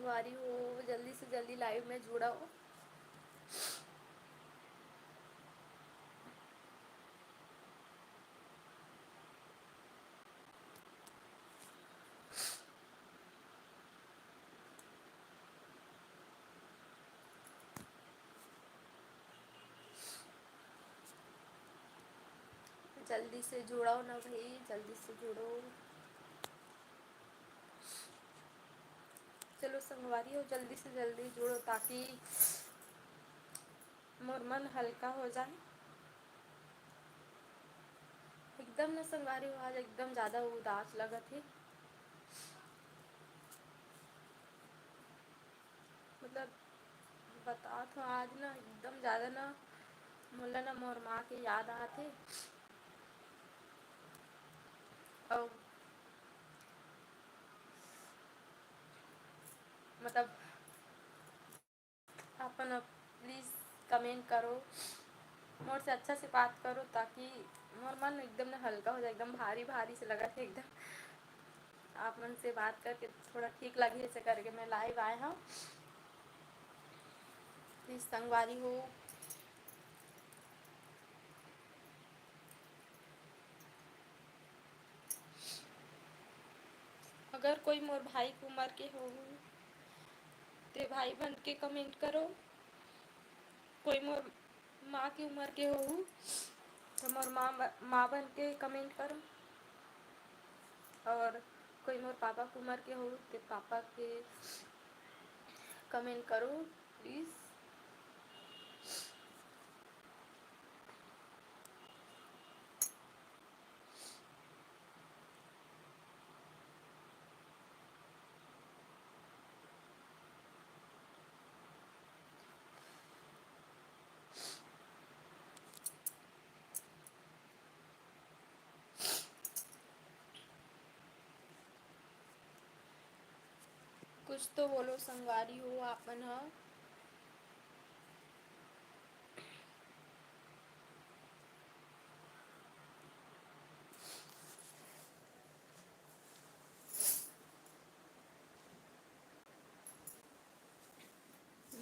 संगवारी हो, जल्दी से जल्दी लाइव में जुड़ो। जल्दी से जुड़ो ना भाई, जल्दी से जुड़ो। चलो संगवारी हो, जल्दी से जल्दी जुड़ो ताकि मोर मन हल्का हो जाए। एकदम ना संगवारी हो, आज एकदम ज़्यादा उदास लगत है। मतलब बता तो आज ना एकदम ज़्यादा ना मोला ना मोर माँ के याद आते। और मतलब अपन प्लीज़ कमेंट करो, मोर से अच्छा से बात करो ताकि मोर मन एकदम ना हल्का हो जाए। एकदम भारी भारी से लगा थे एकदम। आप मन से बात करके थोड़ा ठीक लगे, ऐसे करके मैं लाइव आए हूँ। प्लीज़ संगवारी हो। अगर कोई मोर भाई की उम्र के हो ते भाई बन के कमेंट करो। कोई मोर माँ की उम्र के हो तो मोर माँ बन के कमेंट करो। और कोई मोर पापा की उम्र के हो तो पापा के कमेंट करो प्लीज़। कुछ तो बोलो संगवारी हो आपन ह।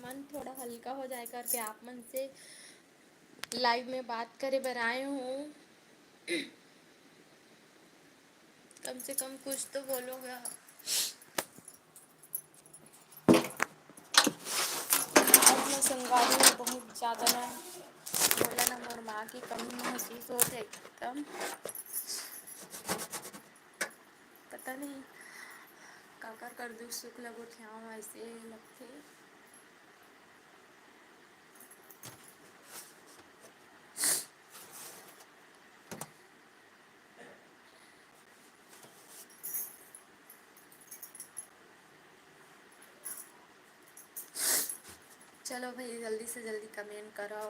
मन थोड़ा हल्का हो जाए करके आप मन से लाइव में बात करे बर आए हूँ। कम से कम कुछ तो बोलोगे। आज मैं संगवारी में बहुत ज़्यादा ना बोला ना मोर माँ की कमी महसूस होते एकदम। पता नहीं काकर कर दुख सुख लगो थे ऐसे लगते। चलो भाई जल्दी से जल्दी कमेंट करो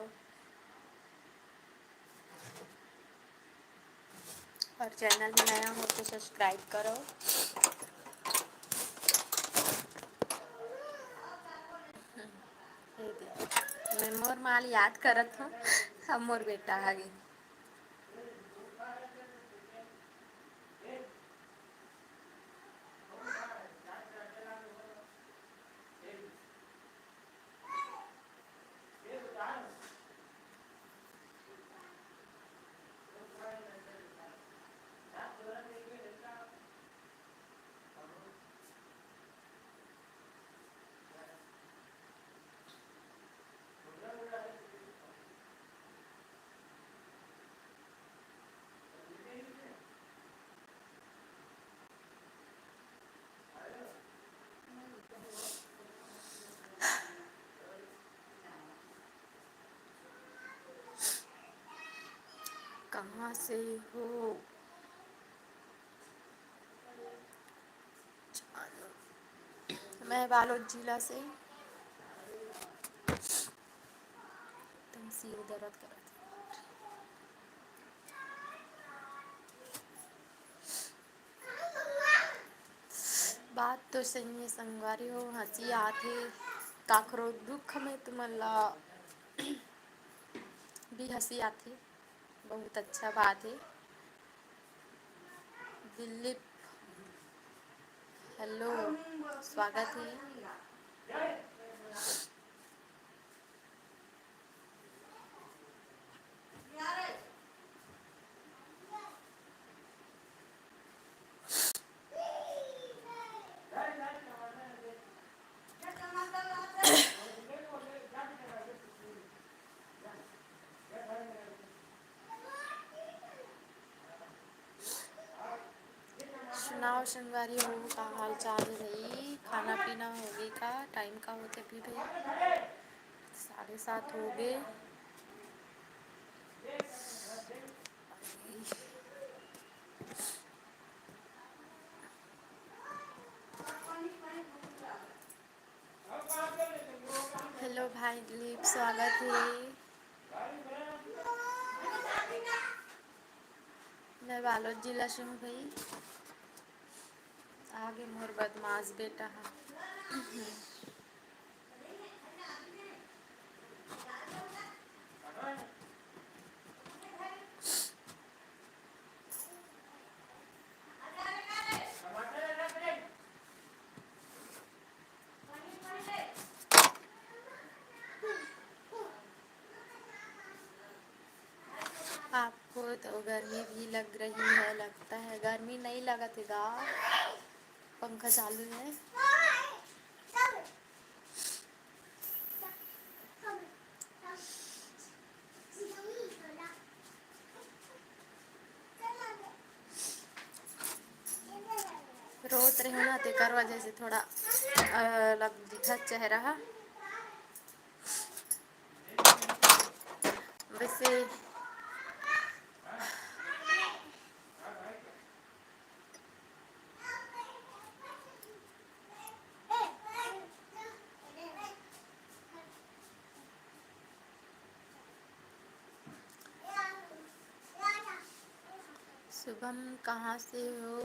और चैनल में नया हो तो सब्सक्राइब करो। मैं मोर माल याद करत हूँ। हम मोर बेटा आगे कहाँ से हो। मैं बालोद जिला से एकदम सिर दर्द करत है। बात तो सही है संगवारी हो, हंसी आथे काकरो दुख में तुमन ला भी हंसी आथे। बहुत अच्छा बात है। दिलीप हेलो, स्वागत है। सुनाओ संगवारी हो, का हाल चाल है भाई? खाना पीना हो गई का? टाइम का होते भी भाई 7:30 हो गए। हेलो भाई दिलीप, स्वागत है। मैं बालोद जिला से हूँ भाई। आगे मोर बदमाश बेटा है। आपको तो गर्मी भी लग रही है लगता है। गर्मी नहीं लगत है गा, पंखा चालू है। रोत रहे ना तेकर वजह से थोड़ा अलग दिखा चेहरा। वैसे शुभम कहाँ से हो?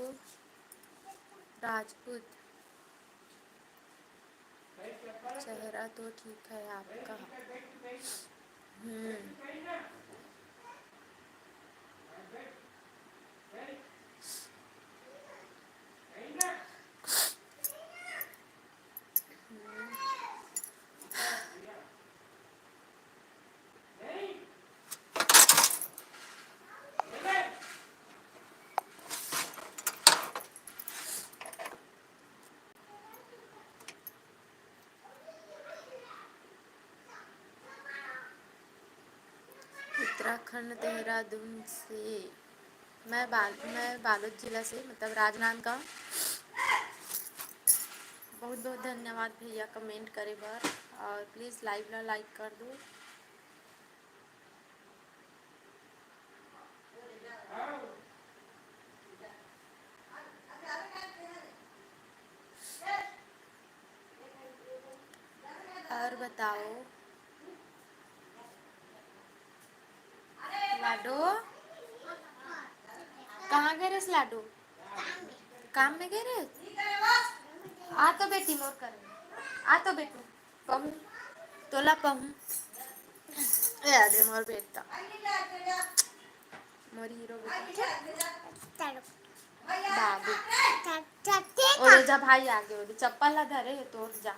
राजपूत। चेहरा तो ठीक है आपका। उत्तराखंड देहरादून से। मैं बालोद जिला से, मतलब राजनांदगांव। बहुत बहुत धन्यवाद भैया कमेंट करे बार, और प्लीज़ लाइव ला लाइक कर दो। और बताओ लाडो, कहाँ गए रे लाडो? काम में गए रे? आ तो बेटी मोर कर, आ तो बेटू पहू तोला पहू ए दे मोर बेटा, मोरी हीरो बेटा बाबू। और जा भाई आगे हो चप्पल ला धरे है तोड़ जा।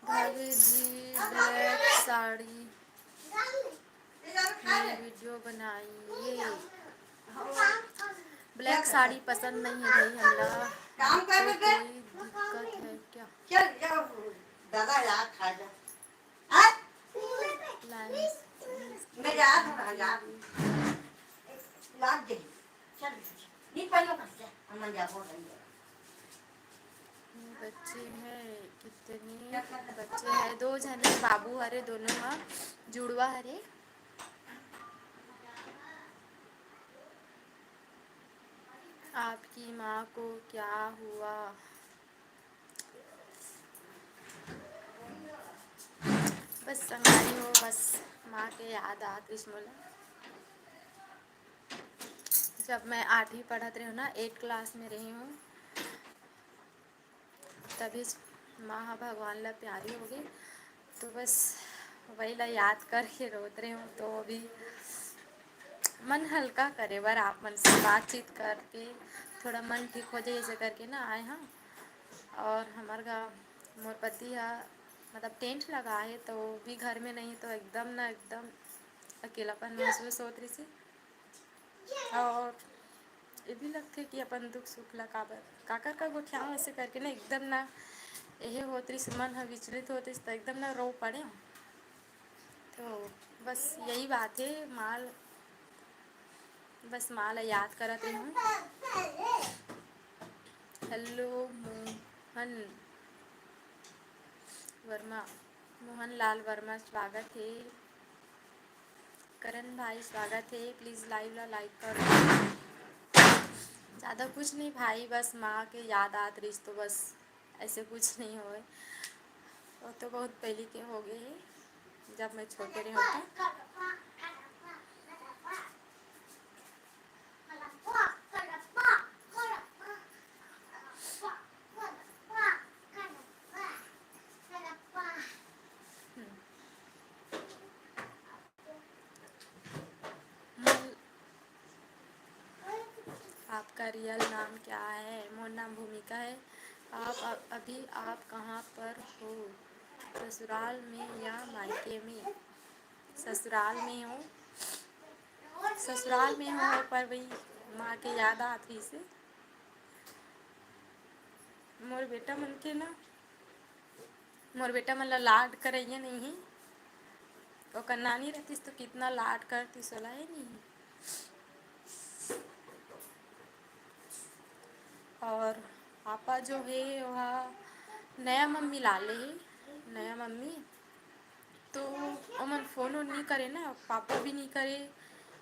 भाभी जी ब्लैक साड़ी में वीडियो बनाइए। ब्लैक साड़ी पसंद नहीं है भाई हमरा। काम कर तो कोई दिक्कत है क्या? चल जाओ दादा यार खा जा। मेरे हाथ लाग दे। चल नी पहलो कर जा हम जा हो रही है। बच्चे हैं कितने? बच्चे हैं 2 जने, बाबू हरे दोनों हाँ, जुड़वा हरे। आपकी माँ को क्या हुआ? बस संगारी हो, बस माँ के याद आ कृष्ण जब मैं 8वीं पढ़त रही हूँ ना, 8 क्लास में रही हूँ, तभी माँ भगवान ला प्यारी हो गई। तो बस वही ला याद करके रोत रही हूँ। तो अभी मन हल्का करे बर आप मन से बातचीत करके थोड़ा मन ठीक हो जाए, ऐसे करके ना आए हाँ। और हमारे गाँव मोर पति है मतलब टेंट लगा है, तो वो भी घर में नहीं, तो एकदम अकेलापन महसूस होत रही से। और ये भी लगते कि अपन दुख सुख ला काकर का गोठिया ऐसे करके ना एकदम ना यही होत रही से, मन है विचलित होती तो एकदम ना रो पड़े। तो बस यही बात है, माँ ला याद करत रही हूँ। हेलो मोहन वर्मा, मोहन लाल वर्मा स्वागत है। करण भाई स्वागत है। प्लीज़ लाइव ला लाइक करो। ज़्यादा कुछ नहीं भाई, बस माँ के याद आत रही तो बस ऐसे कुछ नहीं होए। वो तो बहुत पहले के हो गए हैं, जब मैं छोटे रही होती। आपका रियल नाम क्या है? मोर नाम भूमिका है। अभी आप कहाँ पर हो? ससुराल में या मायके में? ससुराल में हूँ। ससुराल में हूँ, पर वही माँ के याद आती से। मोर बेटा मन के ना, मोर बेटा मन ला लाड करइए नहीं, ओकर नानी रहतीस तो कितना लाड करती सोला है नहीं। और पापा जो है वह नया मम्मी लाले है, नया मम्मी। तो ओमन फोन वोन नहीं करे ना, पापा भी नहीं करे,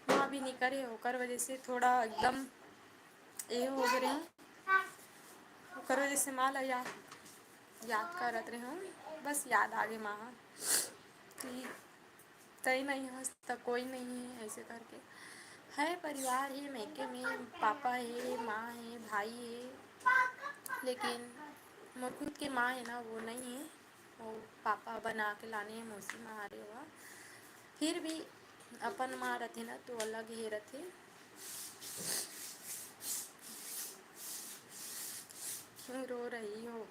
माँ भी नहीं करे, ओकर वजह से थोड़ा एकदम ये हो गए हैं। ओकर वजह से माँ ला याद करत रहे हूँ। बस याद आ गई माँ कि तई नहीं हंस तो कोई नहीं है, ऐसे करके है। परिवार है मैके में, पापा है, माँ है, भाई है, लेकिन मोर खुद की माँ है ना, वो नहीं है। वो पापा बना के लाने हैं, मौसी माँ आ रही हुआ। फिर भी अपन माँ रहते ना तो अलग ही रहते। क्यों रो रही हो?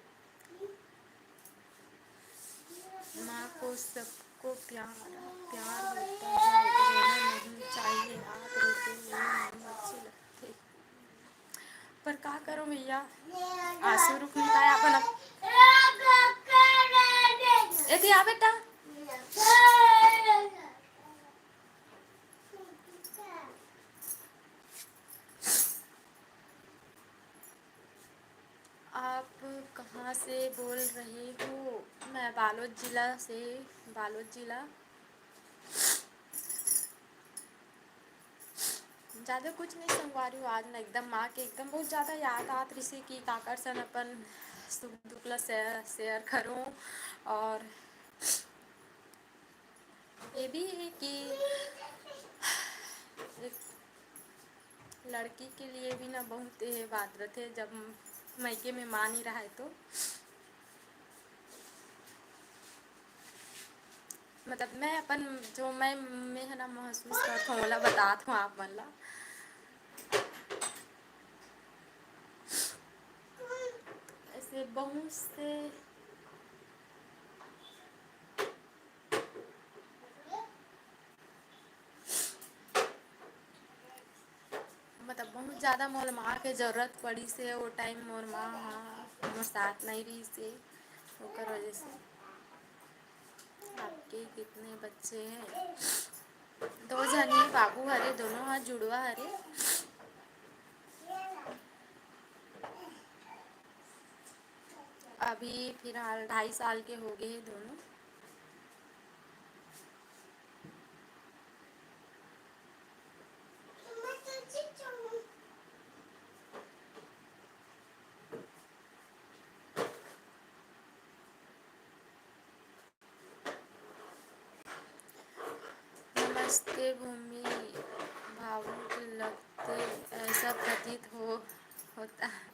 माँ को सबको प्यार होता है, रोना नहीं चाहिए। आप रोते हुए नहीं अच्छे लगते, पर का करो भैया, आंसू रुक नहीं पाया अपन। एती आ बेटा। आप कहाँ से बोल रहे हो? मैं बालोद जिला से, बालोद जिला। ज़्यादा कुछ नहीं संगवारी हूँ आज ना, एकदम माँ के एकदम बहुत ज़्यादा याद आत रही से कि काकर सन अपन सुख दुख ला शेयर करूँ। और ये भी है कि एक लड़की के लिए भी ना बहुत ये बात रहते, जब मैके में माँ नहीं रहा है तो मतलब मैं अपन जो मैं है ना महसूस करता हूँ वाला बतात हूँ आप मन ला। ऐसे बहुत से मतलब बहुत ज़्यादा मोर माँ के ज़रूरत पड़ी से, वो टाइम मोर माँ मोर साथ नहीं रही से, ओकर वजह से। आपके कितने बच्चे हैं? 2 जने बाबू हरे, दोनों हाथ जुड़वा हरे। अभी फिलहाल 2.5 साल के हो गए हैं दोनों। नमस्ते भूमि भावुक लगते, ऐसा प्रतीत होता है।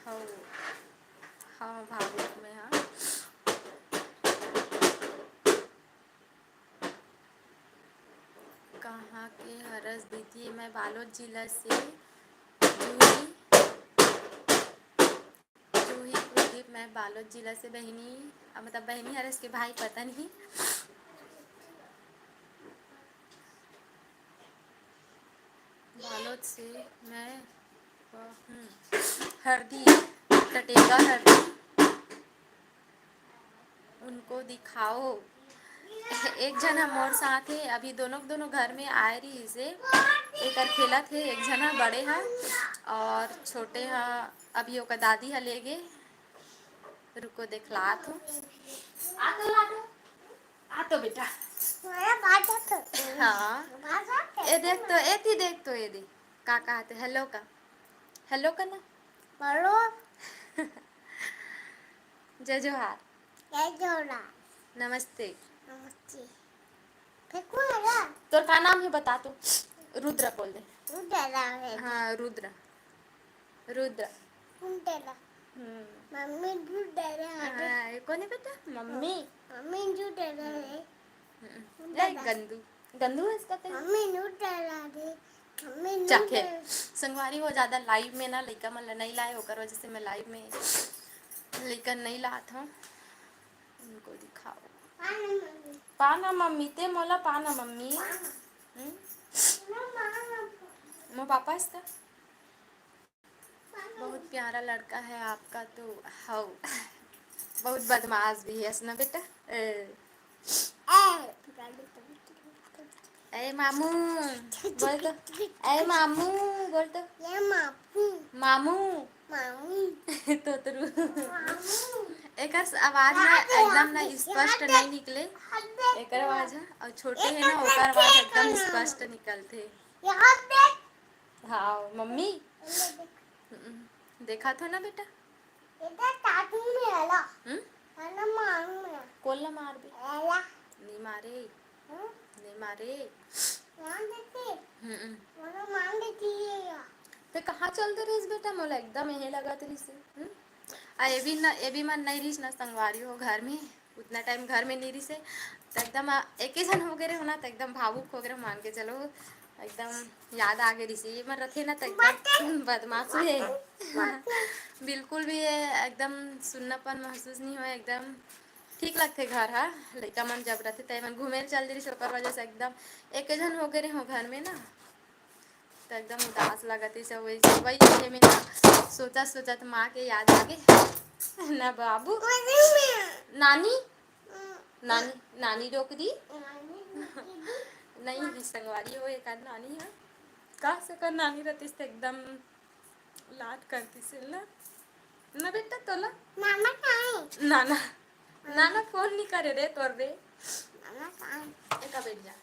हाँ, हाँ भावुक में, हाँ। कहाँ के हरस दीदी? मैं बालोद जिला से जूही कुलदीप, मैं बालोद जिला से बहनी, मतलब बहनी हरस के भाई पता नहीं। बालोद से मैं हूँ। हरदी कटेगा हरदी, उनको दिखाओ। एक जना मोर साथ है, अभी दोनों घर में आए रही से एक खेला थे। एक जना बड़े हा और छोटे हा, अभी ओका दादी हा ले गे। रुको दिखलात हूँ। आ तो बेटा हाँ, ये देख तो, देख तो ये देख का कहते हेलो का, हेलो का ना हेलो। जय जोहार, जय जोहार, नमस्ते नमस्ते। तोर का नाम है बता तो। रुद्र बोल दे। रुद्र, हाँ रुद्र, रुद्र मम्मी रुद्र। हाँ कौन है बेटा? मम्मी, मम्मी रुद्र है। गंदू गंदू है इसका। मम्मी रुद्र चखे संगवारी हो ज्यादा लाइव में ना लइका मन नहीं लाए, होकर वजह से मैं लाइव में लइका नहीं लात हूँ। उनको दिखाओ। पाना मम्मी ते मोला पाना मम्मी। मो पापा इसका बहुत प्यारा लड़का है आपका तो। हाँ बहुत बदमाश भी है ना बेटा। ए मामू बोल तो, ए मामू बोल तो, ये मामू मामू मामू तोतरू। एक आवाज ना एकदम ना स्पष्ट नहीं निकले, एक आवाज है और छोटे है ना ओकर आवाज एकदम स्पष्ट निकलते। हाँ मम्मी देखा था ना बेटा। कोल्ला मार भी नहीं मारे, नहीं मारे। तो कहाँ चलते रहीस बेटा? मोला एकदम यही लगा तरी से। ये भी मन नहीं रहीस ना संगवारी हो घर में, उतना टाइम घर में नहीं रही से तो एकदम एक ही जन हो गए होना तो एकदम भावुक हो गए मान के चलो, एकदम याद आ गई रही मन रखे ना तो एकदम बदमाश है। बिल्कुल भी एकदम सुन्नापन महसूस नहीं हो, एकदम ठीक लगते घर। हाँ लड़का मन जब रहते तय मन घूमे चल रही ओकर वजह से एकदम एक जन हो गए हो घर में ना तो एकदम उदास लगती सब। वही चीज़ें में ना सोचा तो माँ के याद आ गए ना बाबू। नानी नानी नानी रोक दी नहीं भी संगवारी हो एक नानी है का से कर नानी रहती तो एकदम लाड करती से ना बेटा तोला नाना काहे नाना नाना फोन नहीं करे रे तोर रे नाना काहे एक बैठ जा।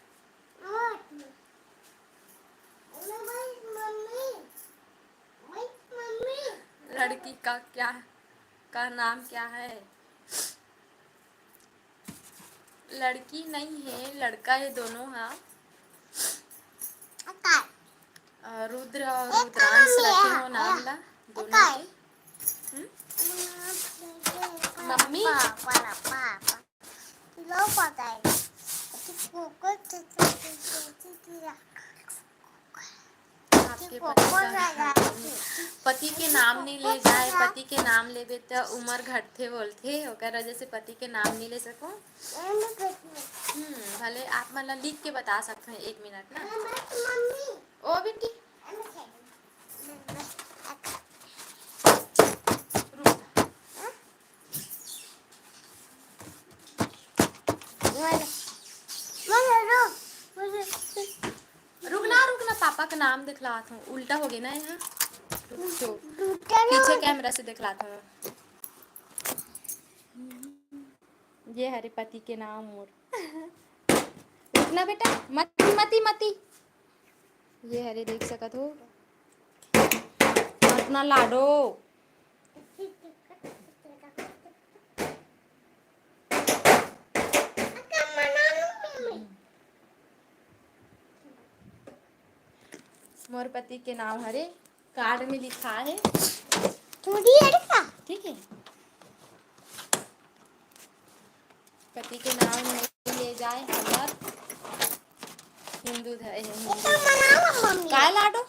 लड़की का नाम क्या है? लड़की नहीं है लड़का है दोनों। हाँ रुद्र और रुद्रांश रखे हो नाम ला दोनों के। मम्मी लो पता है आपके पति के नाम नहीं ले जाए, पति के नाम लेबे तो उम्र घटते बोलते ओकर वजह से पति के नाम नहीं ले सको। भले आप मतलब लिख के बता सकते हैं 1 मिनट ना। ओ बेटी रुकना पापा का नाम दिखलाता हूँ। उल्टा हो गया ना यहाँ, पीछे कैमरा से दिखलाता हूँ। ये हरे पति के नाम और रुकना बेटा मती ये हरे देख सकत हो अपना लाडो। मोर पति के नाम हरे, कार्ड में लिखा है, ठीक है। पति के नाम नहीं ले जाए हमार हिंदू काय लाडो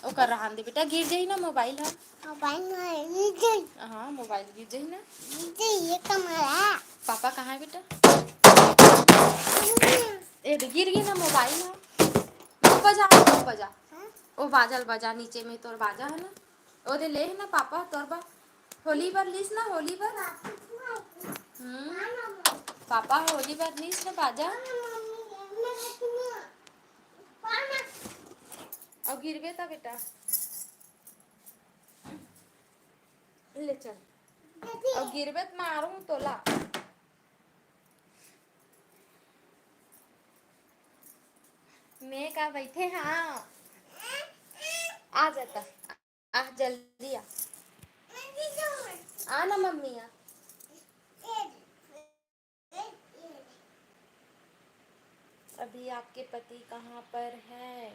ओकर रहन दे बेटा, गिर जाई ना मोबाइल है। हाँ मोबाइल गिर जाई ना। पापा कहाँ है बेटा? ए गिर गई ना मोबाइल है। बजा बजा ओ बाजल बजा नीचे में तोर बाजा है ना, ओ दे ले ना पापा तोर बा होली बार लीस ना, होली बार पापा होली बार लीस ना बाजा और गिरबे ता बेटा ले चल और गिरबे तो मारूं तोला। मैं का बैठे हाँ आ जाता, आ जल्दी आ ना मम्मी आ। अभी आपके पति कहाँ पर है?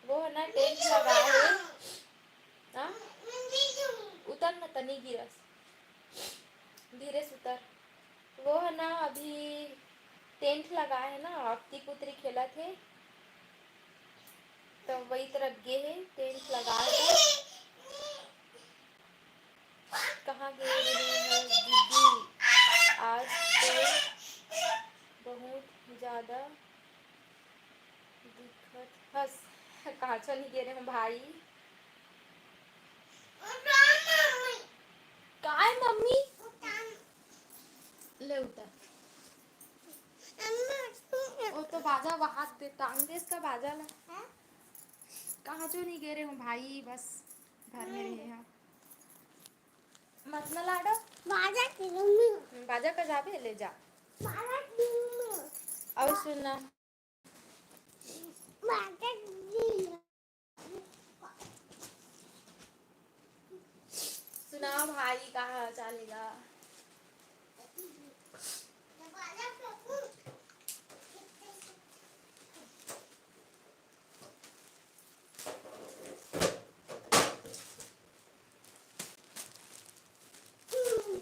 वो है ना टेंट लगा है। हाँ उतर ना तनी गिरस, धीरे से उतर। वो है ना अभी टेंट लगा है ना, अक्ति पुत्री खेला थे तो वही तरफ गे है, टेंट लगा है। कहाँ गए रहे हैं दीदी? आज तो बहुत ज़्यादा दिक्कत हंस कहाँ नहीं गे रहे हैं भाई? काय मम्मी ले उतर। वो तो बाजा वहां दे टांग दे इसका बाजा ला। कहाँ जो नहीं गे रहे हूँ भाई, बस घर में रहे हैं। मत ना लाडो बाजा का जाबे ले जा। और सुनना सुना भाई कहाँ चलेगा?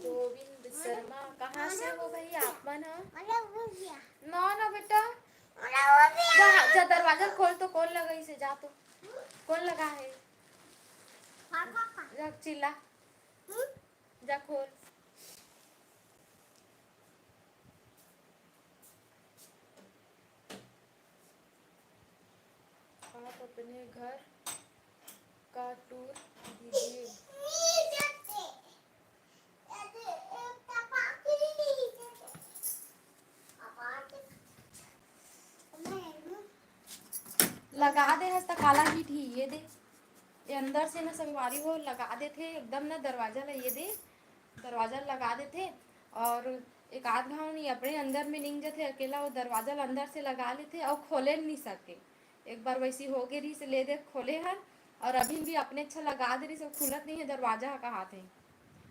गोविंद शर्मा कहाँ से हो भाई आप? मन ना ना बेटा जा दरवाजा खोल तो कौन लगा इसे, जा तो कौन लगा है, जा चिल्ला जा खोल। आप अपने घर का टूर दीजिए। लगा दे हंस काला हीट ही ये दे, ये अंदर से ना संगवारी वो लगा देते एकदम ना, दरवाजा ला ये दे दरवाजा लगा देते और एक आध घाव नहीं अपने अंदर में नहीं जाते अकेला, वो दरवाजा अंदर से लगा लेते और खोले नहीं सके। एक बार वैसी हो गई रही से ले दे खोले हर, और अभी भी अपने अच्छा लगा दे रही से खुलत नहीं है दरवाजा का हाथ है।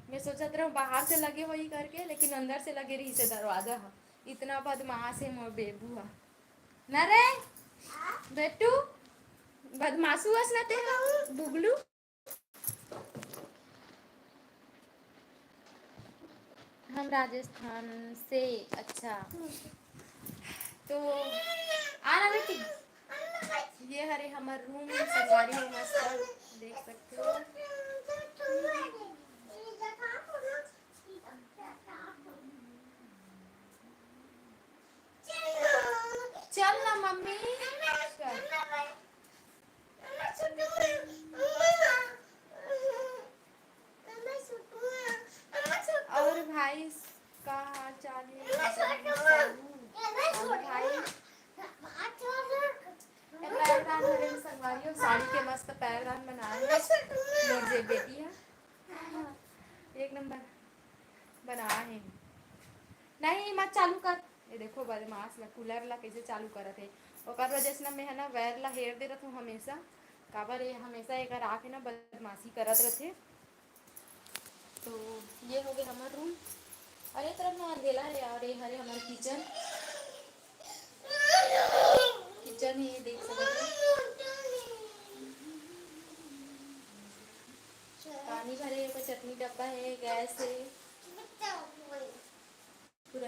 मैं सोचत रहा हूँ बाहर से लगे वही करके, लेकिन अंदर से लगे रही से दरवाजा हा। इतना बदमाश है मोर बेबू हा न रे बेटू, बदमाशू हस ना ते बुगलू। हम राजस्थान से। अच्छा तो आना बेटी, ये हरे हमार रूम संगवारी हो मस्त देख सकते हो। चल ना मम्मी और भाई का हाल चाल है भाई? पैरदान हरे संगवारी हो, साड़ी के मस्त पैरदान बनाए मोर जे बेटी है एक नंबर बना है। नहीं मत चालू कर, ये देखो बदमाश ला कूलर ला कैसे चालू करत है। ओकर वजह से ना मैं है ना वैर ला हेर दे रहा हूँ हमेशा, काबर ये हमेशा एक आके ना बदमाशी करत रहते। तो ये हो गए हमारा रूम, और ये तरफ ना अंधेला है, और ये हरे हमारे किचन, किचन ही देख सकते हैं।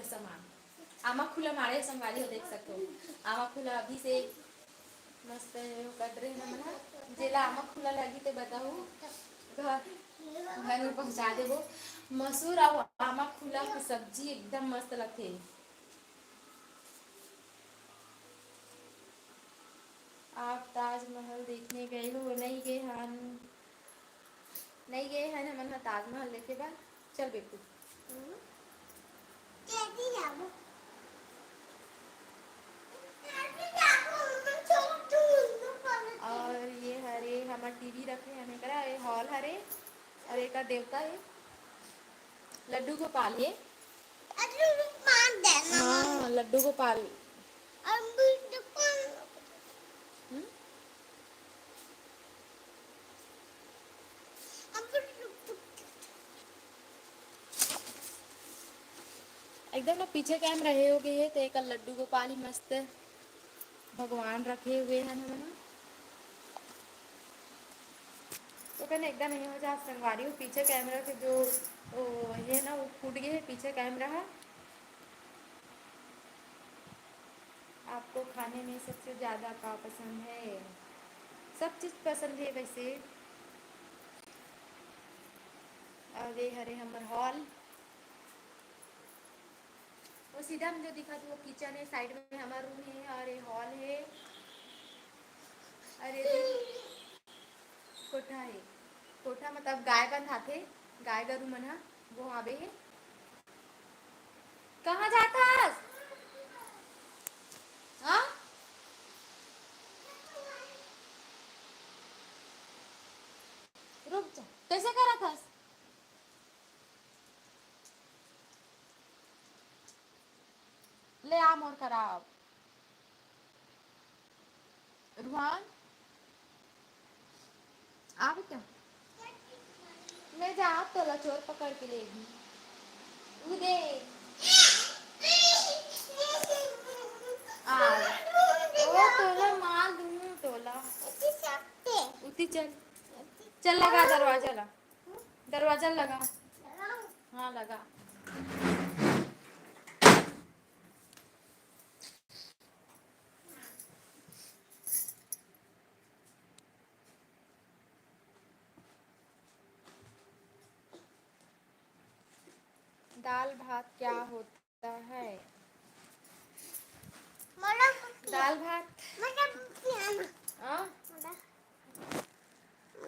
सामान आमा खुला मारे संगवारी हो देख सकते हो। आमा खुला अभी से मस्त कट रहे हैं मना जेला आमा खुला लगी ते बताओ घर घर में पहुंचा देबो। मसूर और आमा खुला की सब्जी एकदम मस्त लगते। आप ताजमहल देखने गए हो? नहीं गए हैं, नहीं गए हैं हमन ताजमहल देखे बा। चल बेटू और ये हरे हमार टीवी रखे हमें करा ये हॉल हरे और एक देवता है लड्डू गोपाल है। हाँ लड्डू गोपाल। एकदम ना पीछे कैम रहे हो गए तो एक लड्डू गोपाल ही मस्त भगवान रखे हुए हैं हम तो कहने एकदम नहीं हो जा संगवारी हो पीछे कैमरा के जो ये ना वो फूट गए है पीछे कैमरा है। आपको खाने में सबसे ज़्यादा क्या पसंद है? सब चीज़ पसंद है वैसे। और ये हरे हमर हॉल वो सीधा हम जो दिखा था वो किचन है साइड में हमारा रूम है और ये हॉल है। अरे कोठा है कोठा मतलब गाय बंधाथे गाय गरू मन हा वो आवे है। कहाँ जाता हाँ रुक जा कैसे करा था ले आम और खराब रुहान आप क्या मैं जा तो ला चोर पकड़ के लेगी उदे आ ओ तोला मार दूँ तोला उती चल चल लगा दरवाजा ला दरवाजा लगा हाँ लगा। दाल भात क्या होता है? दाल भात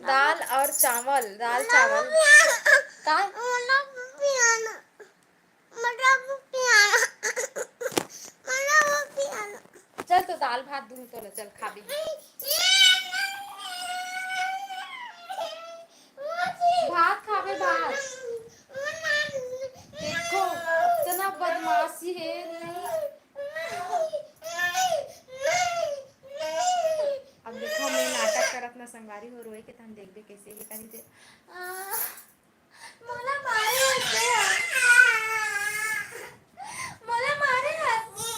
दाल और चावल दाल चावल का चल तो दाल भात दूँ तो चल खा भी भात खावे भात देखो इतना बदमाशी है नहीं। अब देखो मैं नाटक करत ना संगवारी हो रोए के तन देखबे कैसे ये करी दे मोला मारे हसे मोला मारे हसे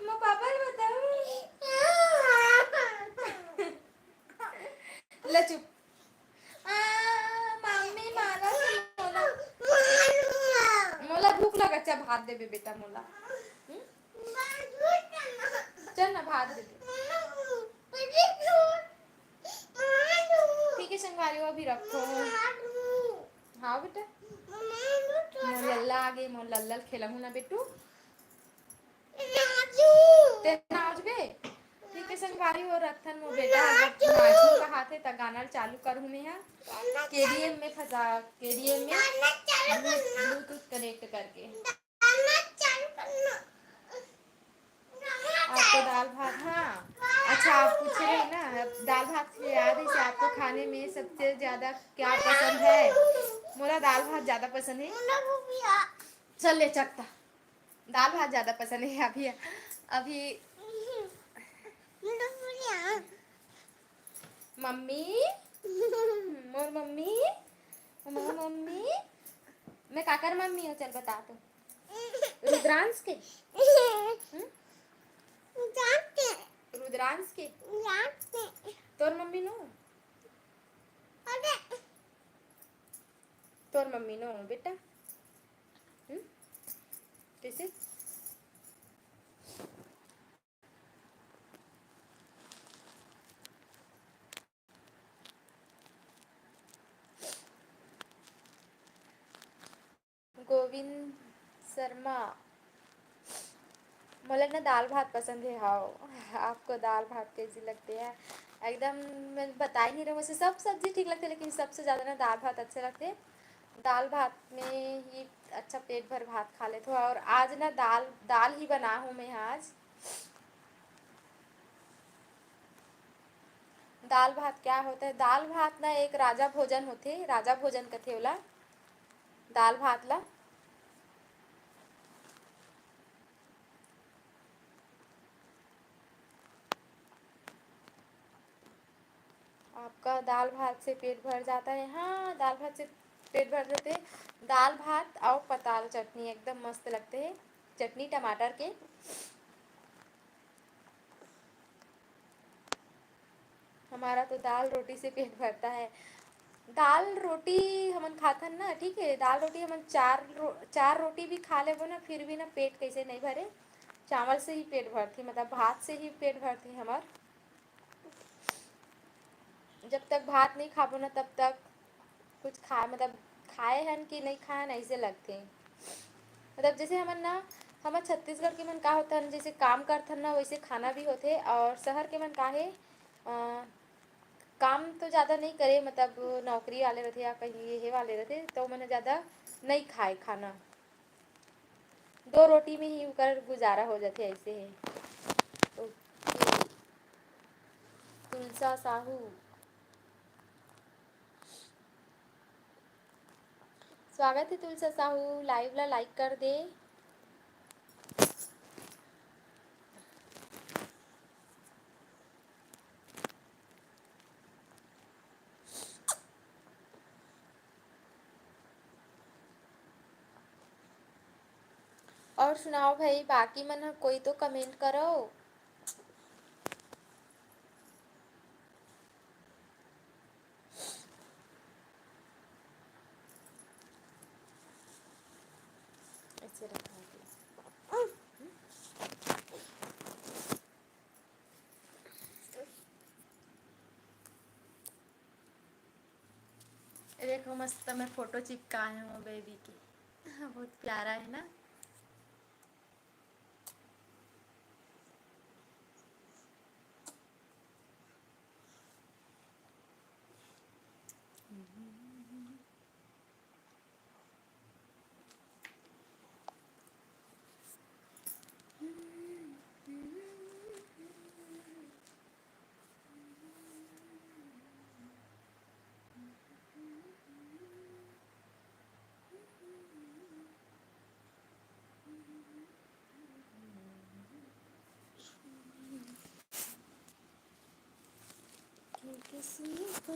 मैं पापा ने बताऊं ले चुप मम्मी मारा मोला मोला भूख लगा अच्छा भात देबे बेटा मोला चल ना भात दे दे ठीक है संगवारी हो अभी रखो हाँ बेटा मोर लल्ला आ गई मोर लल्ला खेलहूँ ना बेटू ते नाच बे ठीक है संगवारी हो रखन मो बेटा नाचू का हाथ है त गाना चालू करूँ मैं यहाँ केडीएम में फंसा केडीएम में ब्लूटूथ कनेक्ट करके आपको दाल भात हाँ अच्छा आप पूछ रहे हैं ना दाल भात से याद है आपको खाने में सबसे ज्यादा क्या पसंद है? मोला दाल भात ज्यादा पसंद है। चल ले चकता दाल भात ज्यादा पसंद है अभी अभी मम्मी मोर मम्मी मोर मम्मी मैं काकर मम्मी हूँ चल बता तो रुद्रांश के रुद्रांश के तोर मम्मी नो तोर मम्मी नो बेटा कैसे? गोविंद शर्मा, मुझे ना दाल भात पसंद है। हाँ, आपको दाल भात कैसी लगती है? एकदम, मैं बता ही नहीं रहा, मुझे सब सब्जी ठीक लगती है, लेकिन सबसे ज़्यादा ना दाल भात अच्छे लगते हैं। दाल भात में ही अच्छा पेट भर भात खा लेते हो। और आज ना दाल दाल ही बना हूँ मैं आज। दाल भात क्या होता है? दाल भात ना एक राजा भोजन होते, राजा भोजन कथे होला दाल भात ला। आपका दाल भात से पेट भर जाता है? हाँ, दाल भात से पेट भर जाते हैं। दाल भात और पताल चटनी एकदम मस्त लगते हैं, चटनी टमाटर के। हमारा तो दाल रोटी से पेट भरता है। दाल रोटी हमन खाथन ना, ठीक है, दाल रोटी हमन चार रोटी भी खा लेबो ना, फिर भी ना पेट कैसे नहीं भरे। चावल से ही पेट भरती, मतलब भात से ही पेट भरती हमार। जब तक भात नहीं खाबो ना तब तक कुछ खा मतलब खाए हन कि नहीं खाए ऐसे लगते। मतलब जैसे हमन ना, हमार छत्तीसगढ़ के मन का होता है, जैसे काम करथन ना वैसे खाना भी होते। और शहर के मन का है, काम तो ज़्यादा नहीं करे, मतलब नौकरी वाले रहते या कहीं ये वाले रहते, तो मैंने ज़्यादा नहीं खाए खाना। दो रोटी में ही उकर गुजारा हो जाते ऐसे है। तो तुलसा साहू, स्वागत है तुलसा साहू, लाइव ला लाइक कर दे। और सुनाओ भाई, बाकी मन कोई तो कमेंट करो। ऐसे रखा है। देखो मस्त मैं फोटो चिपकाए हूँ बेबी की। बहुत प्यारा है ना। किसी को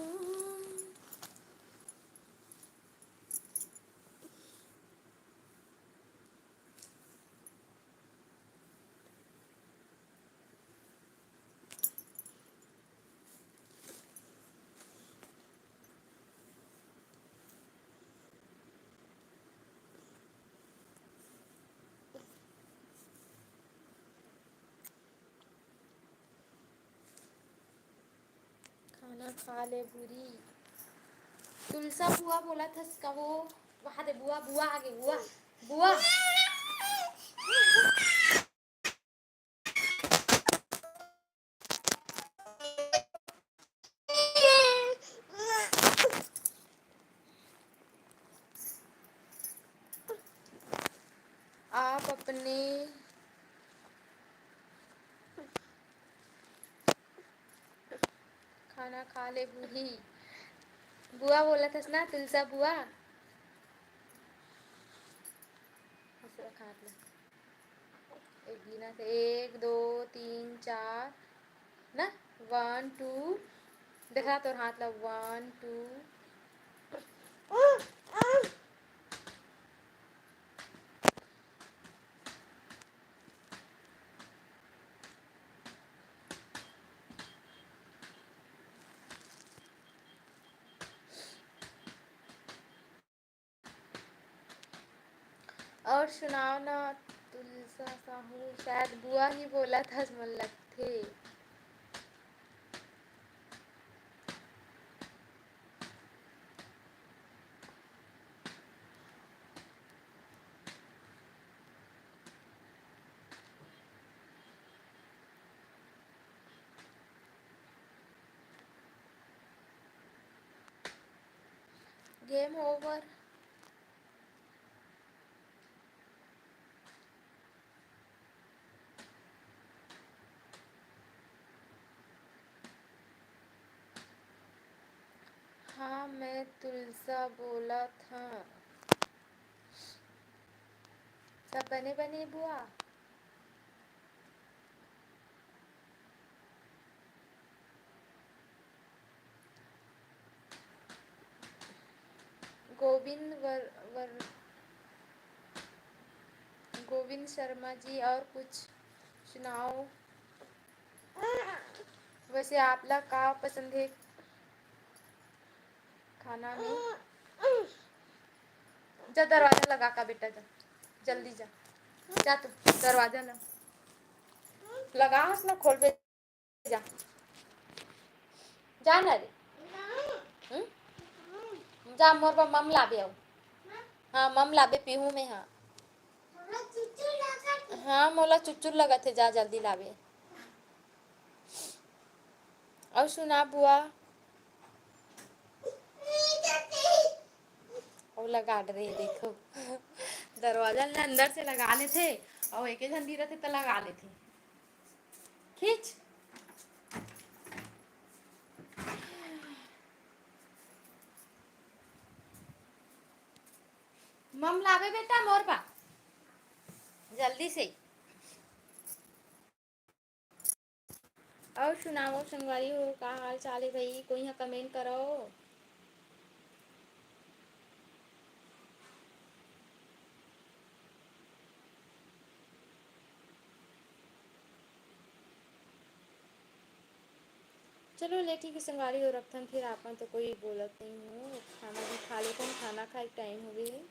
खाना खा ले बुरी। तुलसा बुआ बोला था इसका वो, वहाँ दे बुआ, बुआ आगे, बुआ बुआ। आप अपने खाना खा ले बूढ़ी, बुआ बोला था ना तुलसा बुआ। ऐसे रखा हाथ में। एक गिना से 1 2 3 4 ना, 1 2, देखा तो हाथ ला 1 2। और सुनाओ ना। तुलसा साहू शायद बुआ ही बोला था मन लगथे। Game over. हाँ मैं तुलसा बोला था। सब बने बने बुआ। गोविंद गोविंद शर्मा जी और कुछ सुनाओ। वैसे आप लोग का पसंद है खाना में? जा दरवाजा लगा का बेटा, जा जल्दी जा। जा तू दरवाजा लगा ना, खोल पे जा। जा ना रे। जा मोर पर मम लाबे आओ। हाँ मम लाबे पीहू में। हाँ हाँ मोला चुचुर लगा थे, जा जल्दी लाबे। और सुना बुआ। और लगा रहे देखो। दरवाजा अंदर से लगा लेते और एक जन रहते तो लगा लेते। खींच। मम लावे बेटा मोर पा जल्दी से। और सुनाओ संगवारी हो, का हाल चाल है भाई? कोई यहाँ कमेंट करो। चलो ले ठीक है संगवारी हो, रखथन फिर। आपन तो कोई बोलत नहीं हो। खाना भी खा लेते हैं, खाना खाए टाइम हो गई है।